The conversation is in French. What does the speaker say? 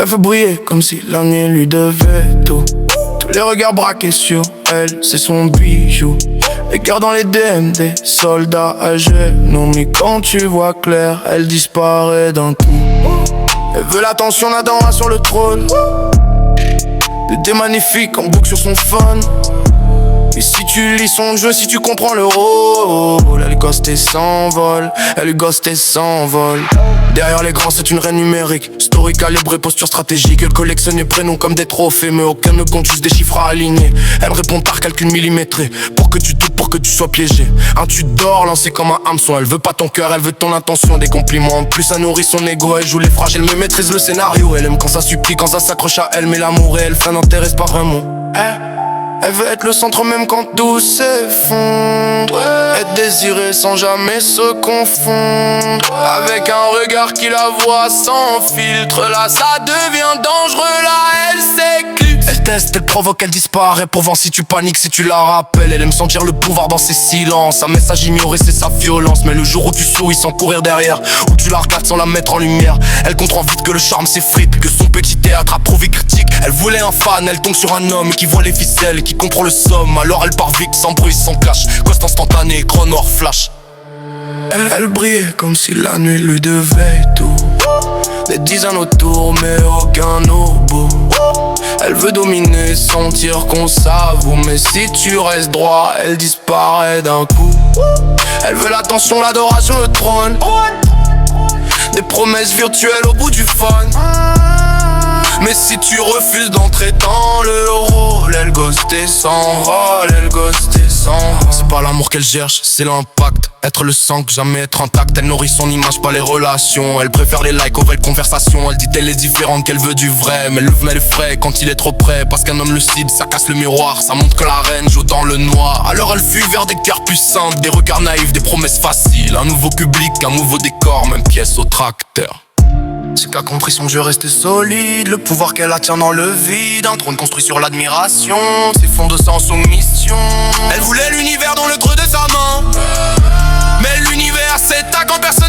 Elle veut briller comme si la nuit lui devait tout. Tous les regards braqués sur elle, c'est son bijou. Les cœurs dans les DM des soldats à genoux. Mais quand tu vois clair, elle disparaît d'un coup. Elle veut l'attention d'un roi sur le trône. Des magnifiques en boucle sur son phone. Et si tu lis son jeu, si tu comprends le rôle, elle ghost et s'envole, elle ghost et s'envole. Derrière l'écran c'est une reine numérique. Story calibrée, posture stratégique. Elle collectionne les prénoms comme des trophées. Mais aucun ne compte, juste des chiffres à aligner. Elle répond par calcul millimétré. Pour que tu doutes, pour que tu sois piégé. Tu dors lancé comme un hameçon. Elle veut pas ton cœur, elle veut ton intention. Des compliments en plus, ça nourrit son ego. Elle joue les fragiles, me maîtrise le scénario. Elle aime quand ça supplie, quand ça s'accroche à elle. Mais l'amour et elle, ça n'intéresse pas vraiment. Elle veut être le centre même quand tout s'effondre. Être désirée sans jamais se confondre. Avec un regard qui la voit sans filtre. Là ça devient dangereux, là elle s'éclipse. Elle teste, elle provoque, elle disparaît. Pour voir si tu paniques, si tu la rappelles. Elle aime sentir le pouvoir dans ses silences. Un message ignoré c'est sa violence. Mais le jour où tu souris sans courir derrière, où tu la regardes sans la mettre en lumière, elle comprend vite que le charme s'effrite, que son petit théâtre a prouvé critique. Elle voulait un fan, elle tombe sur un homme qui voit les ficelles, qui comprend le somme. Alors elle part vite, sans bruit, sans clash. Coste instantané, écran noir flash. Elle brillait comme si la nuit lui devait tout. Des dizaines autour mais aucun au bout. Elle veut dominer, sentir qu'on s'avoue. Mais si tu restes droit, elle disparaît d'un coup. Elle veut l'attention, l'adoration, le trône. Des promesses virtuelles au bout du fun. Mais si tu refuses d'entrer dans le rôle, elle ghost et s'envole, elle ghost et s'envole. C'est pas l'amour qu'elle cherche, c'est l'impact. Être le sang, jamais être intact. Elle nourrit son image, pas les relations. Elle préfère les likes aux vraies conversations. Elle dit qu'elle est différente, qu'elle veut du vrai. Mais elle le met les frais quand il est trop près. Parce qu'un homme lucide, ça casse le miroir. Ça montre que la reine joue dans le noir. Alors elle fuit vers des cœurs puissants, des regards naïfs, des promesses faciles. Un nouveau public, un nouveau décor, même pièce au tracteur. C'est qu'a compris son jeu resté solide. Le pouvoir qu'elle attire dans le vide. Un trône construit sur l'admiration. Ses fonds de sang soumission. Elle voulait l'univers dans le creux de sa main. Mais l'univers s'éteint quand personne